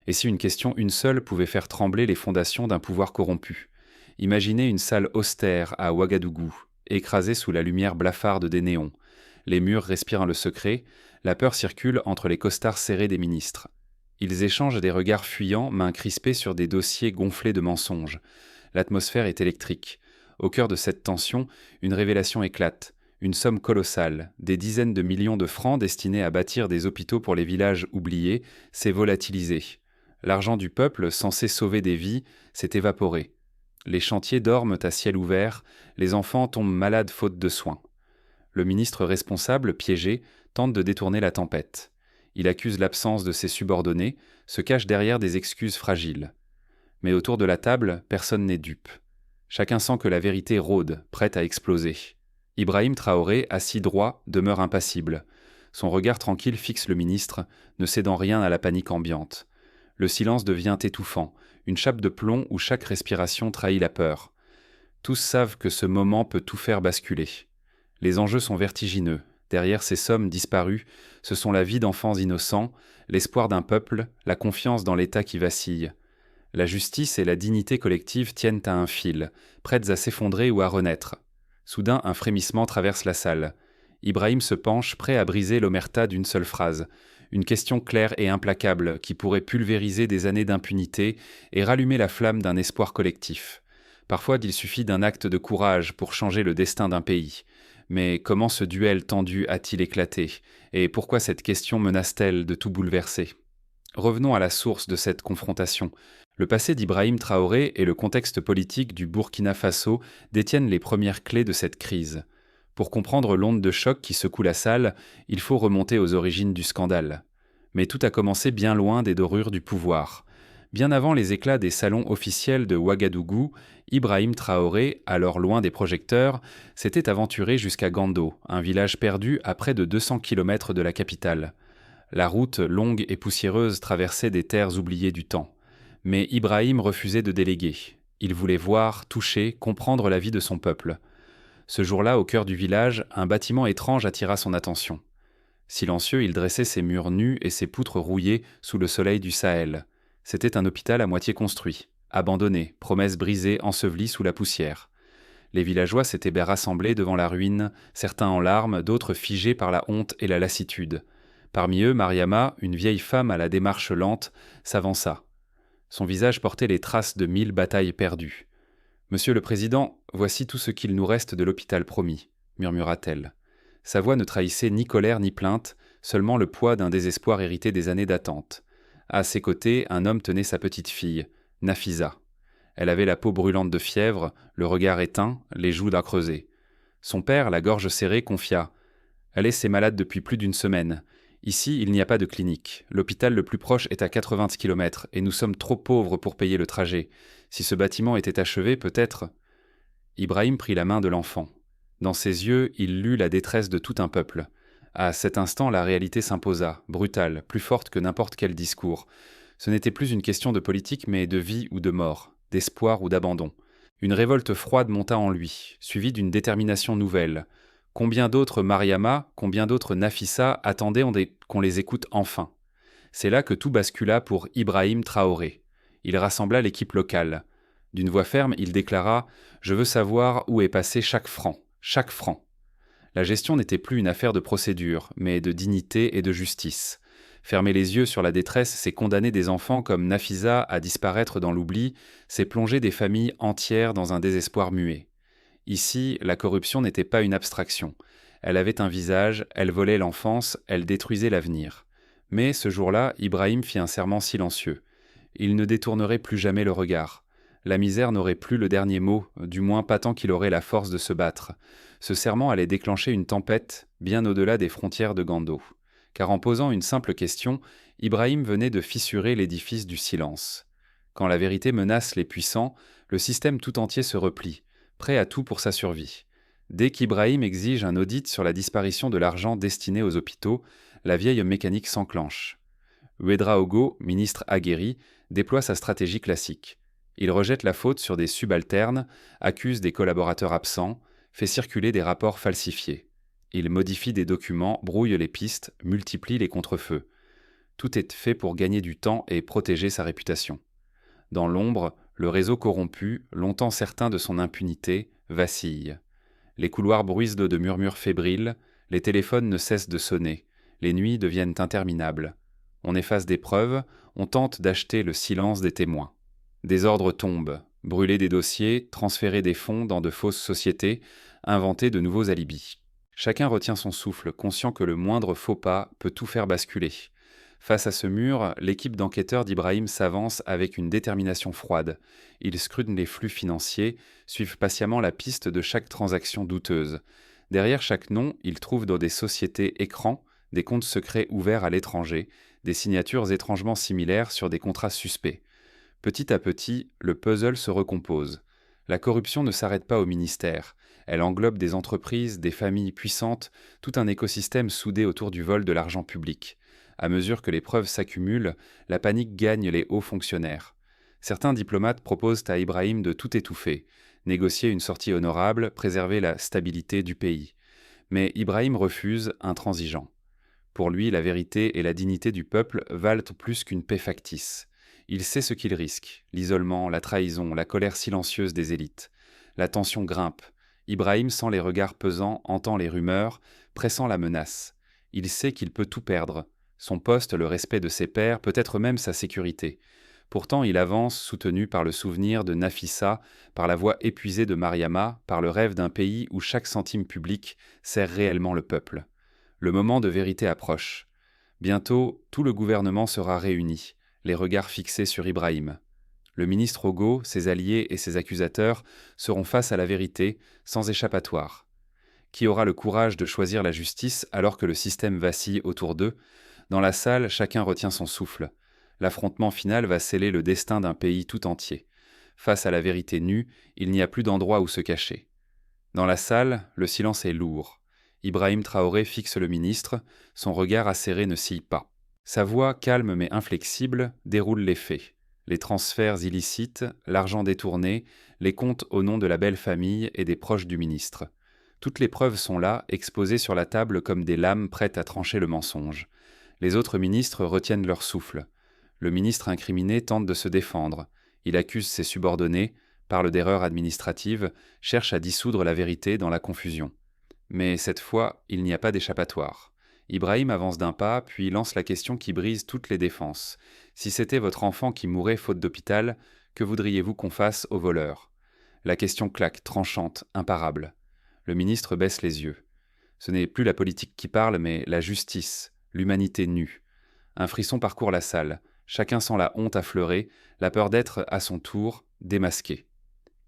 Et si une question, une seule, pouvait faire trembler les fondations d'un pouvoir corrompu? Imaginez une salle austère à Ouagadougou, écrasée sous la lumière blafarde des néons. Les murs respirent le secret, la peur circule entre les costards serrés des ministres. Ils échangent des regards fuyants, mains crispées sur des dossiers gonflés de mensonges. L'atmosphère est électrique. Au cœur de cette tension, une révélation éclate. Une somme colossale, des dizaines de millions de francs destinés à bâtir des hôpitaux pour les villages oubliés, s'est volatilisée. L'argent du peuple, censé sauver des vies, s'est évaporé. Les chantiers dorment à ciel ouvert, les enfants tombent malades faute de soins. Le ministre responsable, piégé, tente de détourner la tempête. Il accuse l'absence de ses subordonnés, se cache derrière des excuses fragiles. Mais autour de la table, personne n'est dupe. Chacun sent que la vérité rôde, prête à exploser. Ibrahim Traoré, assis droit, demeure impassible. Son regard tranquille fixe le ministre, ne cédant rien à la panique ambiante. Le silence devient étouffant, une chape de plomb où chaque respiration trahit la peur. Tous savent que ce moment peut tout faire basculer. Les enjeux sont vertigineux. Derrière ces sommes disparues, ce sont la vie d'enfants innocents, l'espoir d'un peuple, la confiance dans l'État qui vacille. La justice et la dignité collective tiennent à un fil, prêtes à s'effondrer ou à renaître. Soudain, un frémissement traverse la salle. Ibrahim se penche, prêt à briser l'omerta d'une seule phrase. Une question claire et implacable qui pourrait pulvériser des années d'impunité et rallumer la flamme d'un espoir collectif. Parfois, il suffit d'un acte de courage pour changer le destin d'un pays. Mais comment ce duel tendu a-t-il éclaté? Et pourquoi cette question menace-t-elle de tout bouleverser? Revenons à la source de cette confrontation. Le passé d'Ibrahim Traoré et le contexte politique du Burkina Faso détiennent les premières clés de cette crise. Pour comprendre l'onde de choc qui secoue la salle, il faut remonter aux origines du scandale. Mais tout a commencé bien loin des dorures du pouvoir. Bien avant les éclats des salons officiels de Ouagadougou, Ibrahim Traoré, alors loin des projecteurs, s'était aventuré jusqu'à Gando, un village perdu à près de 200 km de la capitale. La route, longue et poussiéreuse, traversait des terres oubliées du temps. Mais Ibrahim refusait de déléguer. Il voulait voir, toucher, comprendre la vie de son peuple. Ce jour-là, au cœur du village, un bâtiment étrange attira son attention. Silencieux, il dressait ses murs nus et ses poutres rouillées sous le soleil du Sahel. C'était un hôpital à moitié construit, abandonné, promesse brisée, ensevelie sous la poussière. Les villageois s'étaient rassemblés devant la ruine, certains en larmes, d'autres figés par la honte et la lassitude. Parmi eux, Mariama, une vieille femme à la démarche lente, s'avança. Son visage portait les traces de 1000 batailles perdues. « Monsieur le Président, voici tout ce qu'il nous reste de l'hôpital promis », murmura-t-elle. Sa voix ne trahissait ni colère ni plainte, seulement le poids d'un désespoir hérité des années d'attente. À ses côtés, un homme tenait sa petite fille, Nafisa. Elle avait la peau brûlante de fièvre, le regard éteint, les joues d'un creuset. Son père, la gorge serrée, confia « Elle est malade depuis plus d'une semaine. Ici, il n'y a pas de clinique. L'hôpital le plus proche est à 80 km et nous sommes trop pauvres pour payer le trajet. Si ce bâtiment était achevé, peut-être… » Ibrahim prit la main de l'enfant. Dans ses yeux, il lut la détresse de tout un peuple. À cet instant, la réalité s'imposa, brutale, plus forte que n'importe quel discours. Ce n'était plus une question de politique, mais de vie ou de mort, d'espoir ou d'abandon. Une révolte froide monta en lui, suivie d'une détermination nouvelle. Combien d'autres Mariama, combien d'autres Nafissa attendaient qu'on les écoute enfin? C'est là que tout bascula pour Ibrahim Traoré. Il rassembla l'équipe locale. D'une voix ferme, il déclara « Je veux savoir où est passé chaque franc, chaque franc ». La gestion n'était plus une affaire de procédure, mais de dignité et de justice. Fermer les yeux sur la détresse, c'est condamner des enfants comme Nafisa à disparaître dans l'oubli, c'est plonger des familles entières dans un désespoir muet. Ici, la corruption n'était pas une abstraction. Elle avait un visage, elle volait l'enfance, elle détruisait l'avenir. Mais ce jour-là, Ibrahim fit un serment silencieux. Il ne détournerait plus jamais le regard. La misère n'aurait plus le dernier mot, du moins pas tant qu'il aurait la force de se battre. Ce serment allait déclencher une tempête, bien au-delà des frontières de Gando. Car en posant une simple question, Ibrahim venait de fissurer l'édifice du silence. Quand la vérité menace les puissants, le système tout entier se replie, prêt à tout pour sa survie. Dès qu'Ibrahim exige un audit sur la disparition de l'argent destiné aux hôpitaux, la vieille mécanique s'enclenche. Ouédraogo, ministre aguerri, déploie sa stratégie classique. Il rejette la faute sur des subalternes, accuse des collaborateurs absents, fait circuler des rapports falsifiés. Il modifie des documents, brouille les pistes, multiplie les contrefeux. Tout est fait pour gagner du temps et protéger sa réputation. Dans l'ombre, le réseau corrompu, longtemps certain de son impunité, vacille. Les couloirs bruissent de murmures fébriles, les téléphones ne cessent de sonner, les nuits deviennent interminables. On efface des preuves, on tente d'acheter le silence des témoins. Des ordres tombent, brûler des dossiers, transférer des fonds dans de fausses sociétés, inventer de nouveaux alibis. Chacun retient son souffle, conscient que le moindre faux pas peut tout faire basculer. Face à ce mur, l'équipe d'enquêteurs d'Ibrahim s'avance avec une détermination froide. Ils scrutent les flux financiers, suivent patiemment la piste de chaque transaction douteuse. Derrière chaque nom, ils trouvent dans des sociétés écrans des comptes secrets ouverts à l'étranger, des signatures étrangement similaires sur des contrats suspects. Petit à petit, le puzzle se recompose. La corruption ne s'arrête pas au ministère. Elle englobe des entreprises, des familles puissantes, tout un écosystème soudé autour du vol de l'argent public. À mesure que les preuves s'accumulent, la panique gagne les hauts fonctionnaires. Certains diplomates proposent à Ibrahim de tout étouffer, négocier une sortie honorable, préserver la stabilité du pays. Mais Ibrahim refuse, intransigeant. Pour lui, la vérité et la dignité du peuple valent plus qu'une paix factice. Il sait ce qu'il risque, l'isolement, la trahison, la colère silencieuse des élites. La tension grimpe. Ibrahim sent les regards pesants, entend les rumeurs, pressent la menace. Il sait qu'il peut tout perdre. Son poste, le respect de ses pairs, peut-être même sa sécurité. Pourtant, il avance, soutenu par le souvenir de Nafissa, par la voix épuisée de Mariama, par le rêve d'un pays où chaque centime public sert réellement le peuple. Le moment de vérité approche. Bientôt, tout le gouvernement sera réuni, les regards fixés sur Ibrahim. Le ministre Ogo, ses alliés et ses accusateurs seront face à la vérité, sans échappatoire. Qui aura le courage de choisir la justice alors que le système vacille autour d'eux? Dans la salle, chacun retient son souffle. L'affrontement final va sceller le destin d'un pays tout entier. Face à la vérité nue, il n'y a plus d'endroit où se cacher. Dans la salle, le silence est lourd. Ibrahim Traoré fixe le ministre, son regard acéré ne scille pas. Sa voix, calme mais inflexible, déroule les faits. Les transferts illicites, l'argent détourné, les comptes au nom de la belle famille et des proches du ministre. Toutes les preuves sont là, exposées sur la table comme des lames prêtes à trancher le mensonge. Les autres ministres retiennent leur souffle. Le ministre incriminé tente de se défendre. Il accuse ses subordonnés, parle d'erreurs administratives, cherche à dissoudre la vérité dans la confusion. Mais cette fois, il n'y a pas d'échappatoire. Ibrahim avance d'un pas, puis lance la question qui brise toutes les défenses. Si c'était votre enfant qui mourait faute d'hôpital, que voudriez-vous qu'on fasse au voleur? La question claque, tranchante, imparable. Le ministre baisse les yeux. Ce n'est plus la politique qui parle, mais la justice, l'humanité nue. Un frisson parcourt la salle. Chacun sent la honte affleurer, la peur d'être, à son tour, démasqué.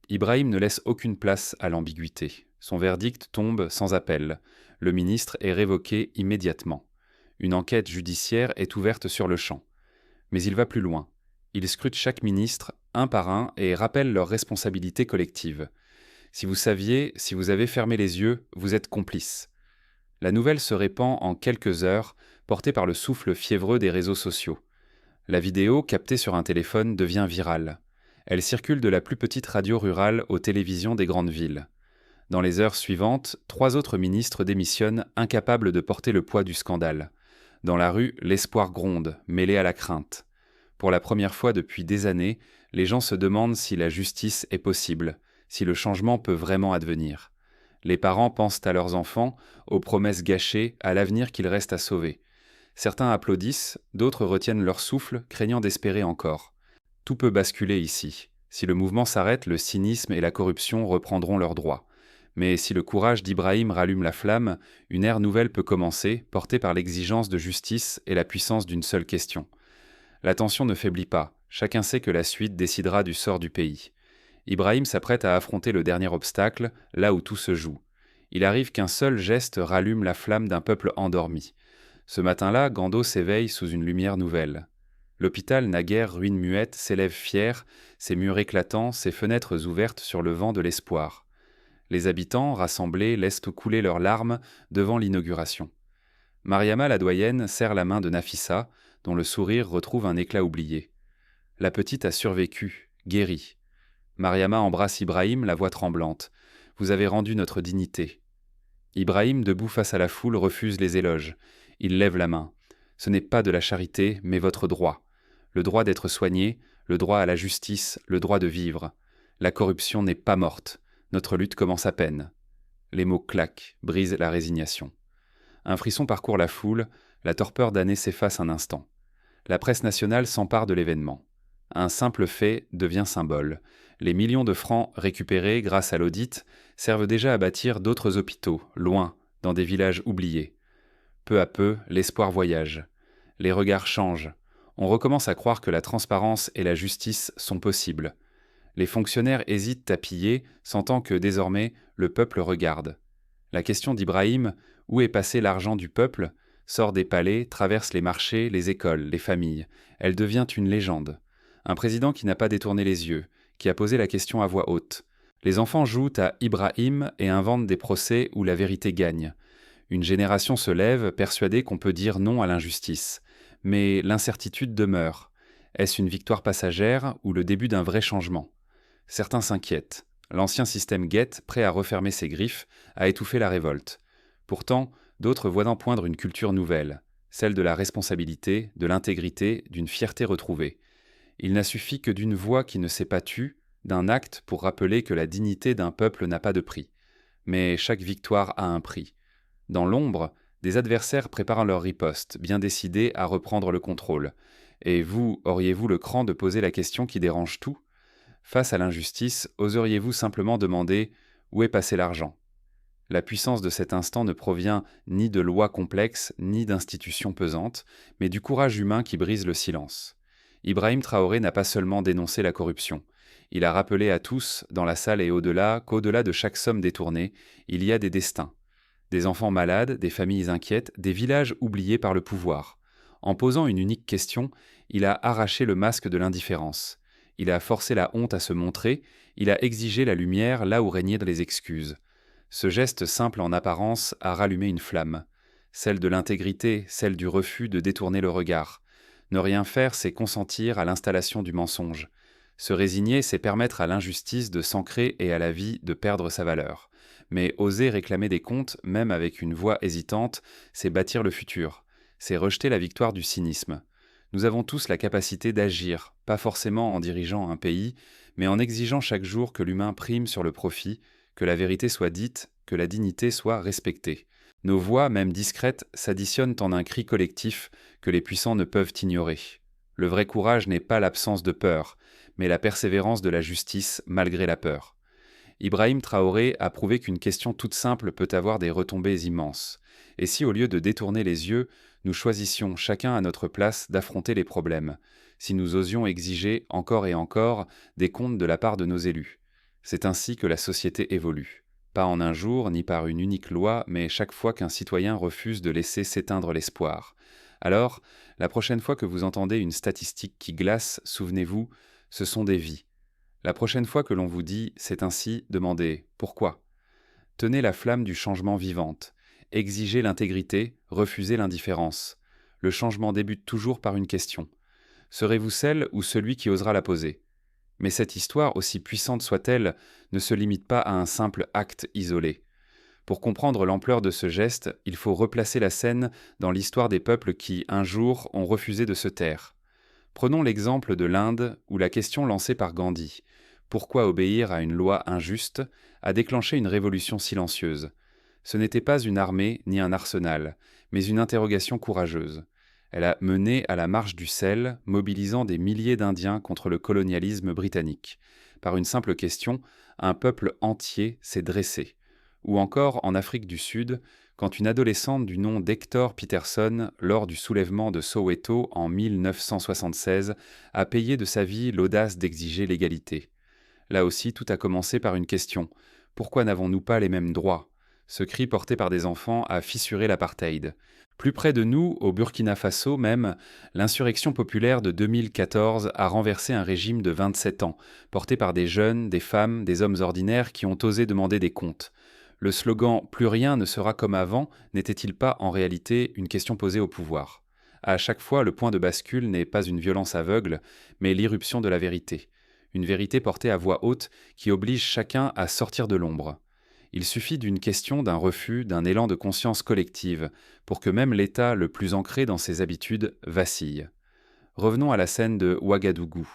Ibrahim ne laisse aucune place à l'ambiguïté. Son verdict tombe sans appel. Le ministre est révoqué immédiatement. Une enquête judiciaire est ouverte sur le champ. Mais il va plus loin. Il scrute chaque ministre, un par un, et rappelle leurs responsabilités collectives. Si vous saviez, si vous avez fermé les yeux, vous êtes complice. La nouvelle se répand en quelques heures, portée par le souffle fiévreux des réseaux sociaux. La vidéo, captée sur un téléphone, devient virale. Elle circule de la plus petite radio rurale aux télévisions des grandes villes. Dans les heures suivantes, 3 autres ministres démissionnent, incapables de porter le poids du scandale. Dans la rue, l'espoir gronde, mêlé à la crainte. Pour la première fois depuis des années, les gens se demandent si la justice est possible, si le changement peut vraiment advenir. Les parents pensent à leurs enfants, aux promesses gâchées, à l'avenir qu'il reste à sauver. Certains applaudissent, d'autres retiennent leur souffle, craignant d'espérer encore. Tout peut basculer ici. Si le mouvement s'arrête, le cynisme et la corruption reprendront leurs droits. Mais si le courage d'Ibrahim rallume la flamme, une ère nouvelle peut commencer, portée par l'exigence de justice et la puissance d'une seule question. La tension ne faiblit pas, chacun sait que la suite décidera du sort du pays. Ibrahim s'apprête à affronter le dernier obstacle, là où tout se joue. Il arrive qu'un seul geste rallume la flamme d'un peuple endormi. Ce matin-là, Gando s'éveille sous une lumière nouvelle. L'hôpital, naguère ruine muette, s'élève fier, ses murs éclatants, ses fenêtres ouvertes sur le vent de l'espoir. Les habitants, rassemblés, laissent couler leurs larmes devant l'inauguration. Mariama, la doyenne, serre la main de Nafissa, dont le sourire retrouve un éclat oublié. La petite a survécu, guérie. Mariama embrasse Ibrahim, la voix tremblante. « Vous avez rendu notre dignité. » Ibrahim, debout face à la foule, refuse les éloges. Il lève la main. Ce n'est pas de la charité, mais votre droit. Le droit d'être soigné, le droit à la justice, le droit de vivre. La corruption n'est pas morte. Notre lutte commence à peine. Les mots claquent, brisent la résignation. Un frisson parcourt la foule, la torpeur d'année s'efface un instant. La presse nationale s'empare de l'événement. Un simple fait devient symbole. Les millions de francs récupérés grâce à l'audit servent déjà à bâtir d'autres hôpitaux, loin, dans des villages oubliés. Peu à peu, l'espoir voyage. Les regards changent. On recommence à croire que la transparence et la justice sont possibles. Les fonctionnaires hésitent à piller, sentant que désormais le peuple regarde. La question d'Ibrahim, où est passé l'argent du peuple, sort des palais, traverse les marchés, les écoles, les familles. Elle devient une légende. Un président qui n'a pas détourné les yeux, qui a posé la question à voix haute. Les enfants jouent à Ibrahim et inventent des procès où la vérité gagne. Une génération se lève, persuadée qu'on peut dire non à l'injustice. Mais l'incertitude demeure. Est-ce une victoire passagère ou le début d'un vrai changement ? Certains s'inquiètent. L'ancien système guette, prêt à refermer ses griffes, a étouffé la révolte. Pourtant, d'autres voient en poindre une culture nouvelle, celle de la responsabilité, de l'intégrité, d'une fierté retrouvée. Il n'a suffi que d'une voix qui ne s'est pas tue, d'un acte pour rappeler que la dignité d'un peuple n'a pas de prix. Mais chaque victoire a un prix. Dans l'ombre, des adversaires préparent leur riposte, bien décidés à reprendre le contrôle. Et vous, auriez-vous le cran de poser la question qui dérange tout ? Face à l'injustice, oseriez-vous simplement demander « Où est passé l'argent ?» La puissance de cet instant ne provient ni de lois complexes, ni d'institutions pesantes, mais du courage humain qui brise le silence. Ibrahim Traoré n'a pas seulement dénoncé la corruption. Il a rappelé à tous, dans la salle et au-delà, qu'au-delà de chaque somme détournée, il y a des destins. Des enfants malades, des familles inquiètes, des villages oubliés par le pouvoir. En posant une unique question, il a arraché le masque de l'indifférence. Il a forcé la honte à se montrer, il a exigé la lumière là où régnaient les excuses. Ce geste simple en apparence a rallumé une flamme. Celle de l'intégrité, celle du refus de détourner le regard. Ne rien faire, c'est consentir à l'installation du mensonge. Se résigner, c'est permettre à l'injustice de s'ancrer et à la vie de perdre sa valeur. Mais oser réclamer des comptes, même avec une voix hésitante, c'est bâtir le futur. C'est rejeter la victoire du cynisme. Nous avons tous la capacité d'agir, pas forcément en dirigeant un pays, mais en exigeant chaque jour que l'humain prime sur le profit, que la vérité soit dite, que la dignité soit respectée. Nos voix, même discrètes, s'additionnent en un cri collectif que les puissants ne peuvent ignorer. Le vrai courage n'est pas l'absence de peur, mais la persévérance de la justice malgré la peur. Ibrahim Traoré a prouvé qu'une question toute simple peut avoir des retombées immenses. Et si au lieu de détourner les yeux, nous choisissions chacun à notre place d'affronter les problèmes, si nous osions exiger encore et encore des comptes de la part de nos élus. C'est ainsi que la société évolue. Pas en un jour, ni par une unique loi, mais chaque fois qu'un citoyen refuse de laisser s'éteindre l'espoir. Alors, la prochaine fois que vous entendez une statistique qui glace, souvenez-vous, ce sont des vies. La prochaine fois que l'on vous dit « c'est ainsi », demandez « pourquoi ?» Tenez la flamme du changement vivante. Exigez l'intégrité, refusez l'indifférence. Le changement débute toujours par une question. Serez-vous celle ou celui qui osera la poser ? Mais cette histoire, aussi puissante soit-elle, ne se limite pas à un simple acte isolé. Pour comprendre l'ampleur de ce geste, il faut replacer la scène dans l'histoire des peuples qui, un jour, ont refusé de se taire. Prenons l'exemple de l'Inde, où la question lancée par Gandhi « Pourquoi obéir à une loi injuste ?» a déclenché une révolution silencieuse. Ce n'était pas une armée ni un arsenal, mais une interrogation courageuse. Elle a mené à la marche du sel, mobilisant des milliers d'Indiens contre le colonialisme britannique. Par une simple question, un peuple entier s'est dressé. Ou encore, en Afrique du Sud, quand une adolescente du nom d'Hector Peterson, lors du soulèvement de Soweto en 1976, a payé de sa vie l'audace d'exiger l'égalité. Là aussi, tout a commencé par une question. Pourquoi n'avons-nous pas les mêmes droits ? Ce cri porté par des enfants a fissuré l'apartheid. Plus près de nous, au Burkina Faso même, l'insurrection populaire de 2014 a renversé un régime de 27 ans, porté par des jeunes, des femmes, des hommes ordinaires qui ont osé demander des comptes. Le slogan « Plus rien ne sera comme avant » n'était-il pas en réalité une question posée au pouvoir ? À chaque fois, le point de bascule n'est pas une violence aveugle, mais l'irruption de la vérité. Une vérité portée à voix haute qui oblige chacun à sortir de l'ombre. Il suffit d'une question, d'un refus, d'un élan de conscience collective pour que même l'État le plus ancré dans ses habitudes vacille. Revenons à la scène de Ouagadougou.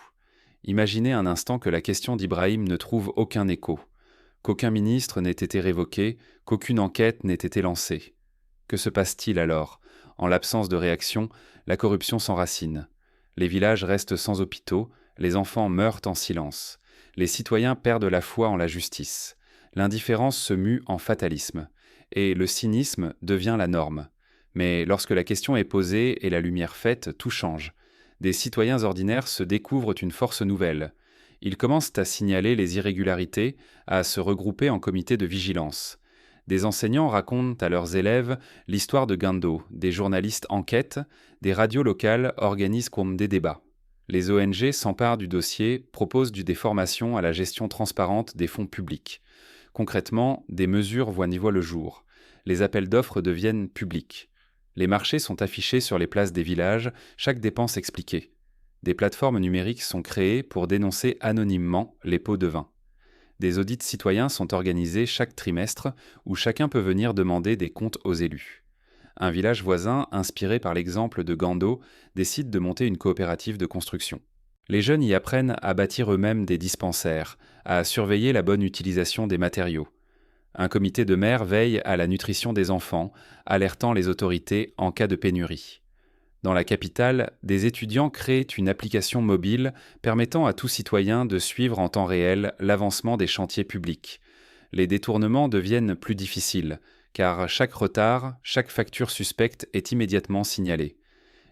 Imaginez un instant que la question d'Ibrahim ne trouve aucun écho, qu'aucun ministre n'ait été révoqué, qu'aucune enquête n'ait été lancée. Que se passe-t-il alors? En l'absence de réaction, la corruption s'enracine. Les villages restent sans hôpitaux, les enfants meurent en silence. Les citoyens perdent la foi en la justice. L'indifférence se mue en fatalisme. Et le cynisme devient la norme. Mais lorsque la question est posée et la lumière faite, tout change. Des citoyens ordinaires se découvrent une force nouvelle. Ils commencent à signaler les irrégularités, à se regrouper en comités de vigilance. Des enseignants racontent à leurs élèves l'histoire de Gando, des journalistes enquêtent, des radios locales organisent comme des débats. Les ONG s'emparent du dossier, proposent des formations à la gestion transparente des fonds publics. Concrètement, des mesures voient le jour. Les appels d'offres deviennent publics. Les marchés sont affichés sur les places des villages, chaque dépense expliquée. Des plateformes numériques sont créées pour dénoncer anonymement les pots de vin. Des audits citoyens sont organisés chaque trimestre où chacun peut venir demander des comptes aux élus. Un village voisin, inspiré par l'exemple de Gando, décide de monter une coopérative de construction. Les jeunes y apprennent à bâtir eux-mêmes des dispensaires, à surveiller la bonne utilisation des matériaux. Un comité de maire veille à la nutrition des enfants, alertant les autorités en cas de pénurie. Dans la capitale, des étudiants créent une application mobile permettant à tout citoyen de suivre en temps réel l'avancement des chantiers publics. Les détournements deviennent plus difficiles, car chaque retard, chaque facture suspecte est immédiatement signalée.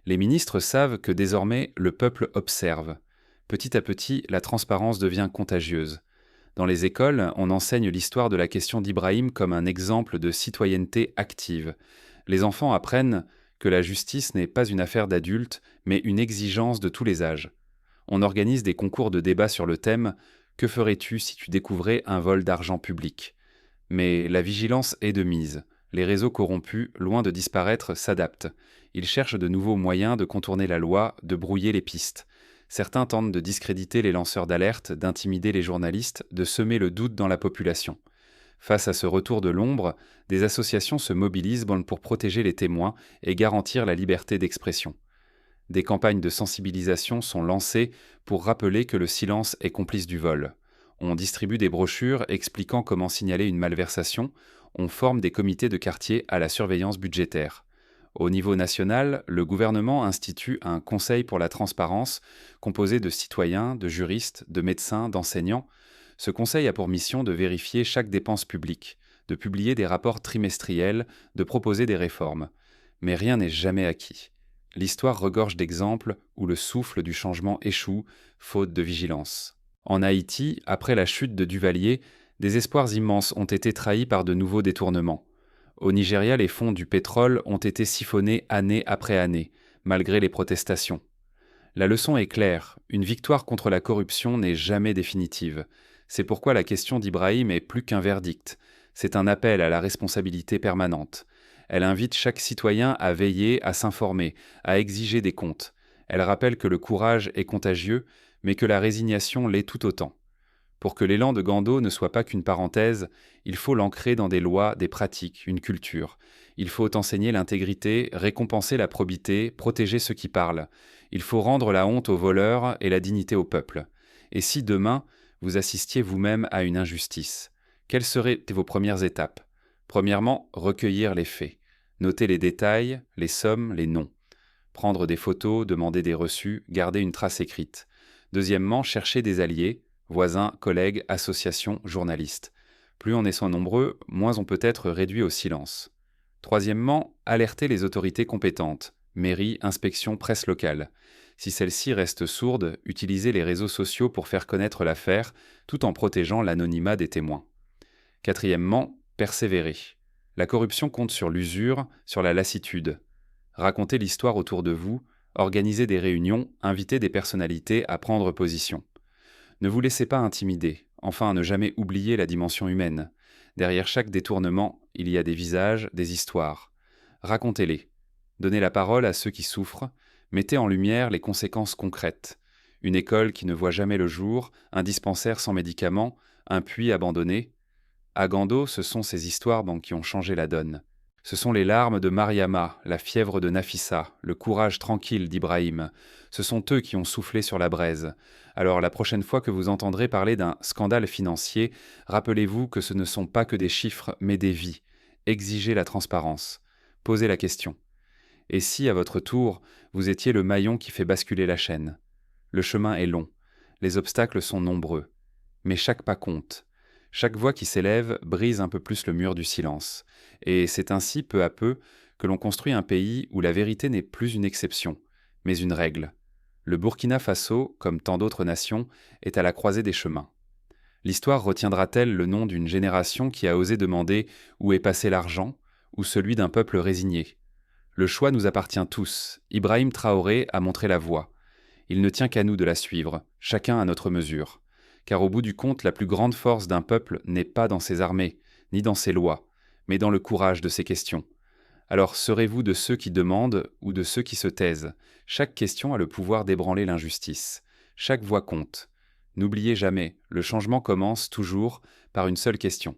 Les ministres savent que désormais le peuple observe. Petit à petit, la transparence devient contagieuse. Dans les écoles, on enseigne l'histoire de la question d'Ibrahim comme un exemple de citoyenneté active. Les enfants apprennent que la justice n'est pas une affaire d'adultes, mais une exigence de tous les âges. On organise des concours de débat sur le thème « Que ferais-tu si tu découvrais un vol d'argent public ?» Mais la vigilance est de mise. Les réseaux corrompus, loin de disparaître, s'adaptent. Ils cherchent de nouveaux moyens de contourner la loi, de brouiller les pistes. Certains tentent de discréditer les lanceurs d'alerte, d'intimider les journalistes, de semer le doute dans la population. Face à ce retour de l'ombre, des associations se mobilisent pour protéger les témoins et garantir la liberté d'expression. Des campagnes de sensibilisation sont lancées pour rappeler que le silence est complice du vol. On distribue des brochures expliquant comment signaler une malversation, on forme des comités de quartier à la surveillance budgétaire. Au niveau national, le gouvernement institue un conseil pour la transparence composé de citoyens, de juristes, de médecins, d'enseignants. Ce conseil a pour mission de vérifier chaque dépense publique, de publier des rapports trimestriels, de proposer des réformes. Mais rien n'est jamais acquis. L'histoire regorge d'exemples où le souffle du changement échoue, faute de vigilance. En Haïti, après la chute de Duvalier, des espoirs immenses ont été trahis par de nouveaux détournements. Au Nigeria, les fonds du pétrole ont été siphonnés année après année, malgré les protestations. La leçon est claire, une victoire contre la corruption n'est jamais définitive. C'est pourquoi la question d'Ibrahim est plus qu'un verdict. C'est un appel à la responsabilité permanente. Elle invite chaque citoyen à veiller, à s'informer, à exiger des comptes. Elle rappelle que le courage est contagieux, mais que la résignation l'est tout autant. Pour que l'élan de Gando ne soit pas qu'une parenthèse, il faut l'ancrer dans des lois, des pratiques, une culture. Il faut enseigner l'intégrité, récompenser la probité, protéger ceux qui parlent. Il faut rendre la honte aux voleurs et la dignité au peuple. Et si demain, vous assistiez vous-même à une injustice, quelles seraient vos premières étapes? Premièrement, recueillir les faits. Noter les détails, les sommes, les noms. Prendre des photos, demander des reçus, garder une trace écrite. Deuxièmement, chercher des alliés, voisins, collègues, associations, journalistes. Plus on est sans nombreux, moins on peut être réduit au silence. Troisièmement, alerter les autorités compétentes, mairie, inspection, presse locale. Si celles-ci restent sourdes, utilisez les réseaux sociaux pour faire connaître l'affaire, tout en protégeant l'anonymat des témoins. Quatrièmement, persévérer. La corruption compte sur l'usure, sur la lassitude. Racontez l'histoire autour de vous, organisez des réunions, invitez des personnalités à prendre position. Ne vous laissez pas intimider, enfin ne jamais oublier la dimension humaine. Derrière chaque détournement, il y a des visages, des histoires. Racontez-les. Donnez la parole à ceux qui souffrent, mettez en lumière les conséquences concrètes. Une école qui ne voit jamais le jour, un dispensaire sans médicaments, un puits abandonné. À Gando, ce sont ces histoires qui ont changé la donne. Ce sont les larmes de Mariama, la fièvre de Nafissa, le courage tranquille d'Ibrahim. Ce sont eux qui ont soufflé sur la braise. Alors la prochaine fois que vous entendrez parler d'un scandale financier, rappelez-vous que ce ne sont pas que des chiffres, mais des vies. Exigez la transparence. Posez la question. Et si, à votre tour, vous étiez le maillon qui fait basculer la chaîne? Le chemin est long. Les obstacles sont nombreux. Mais chaque pas compte. Chaque voix qui s'élève brise un peu plus le mur du silence. Et c'est ainsi, peu à peu, que l'on construit un pays où la vérité n'est plus une exception, mais une règle. Le Burkina Faso, comme tant d'autres nations, est à la croisée des chemins. L'histoire retiendra-t-elle le nom d'une génération qui a osé demander où est passé l'argent, ou celui d'un peuple résigné? Le choix nous appartient tous. Ibrahim Traoré a montré la voie. Il ne tient qu'à nous de la suivre, chacun à notre mesure. Car au bout du compte, la plus grande force d'un peuple n'est pas dans ses armées, ni dans ses lois, mais dans le courage de ses questions. Alors serez-vous de ceux qui demandent ou de ceux qui se taisent? Chaque question a le pouvoir d'ébranler l'injustice. Chaque voix compte. N'oubliez jamais, le changement commence toujours par une seule question.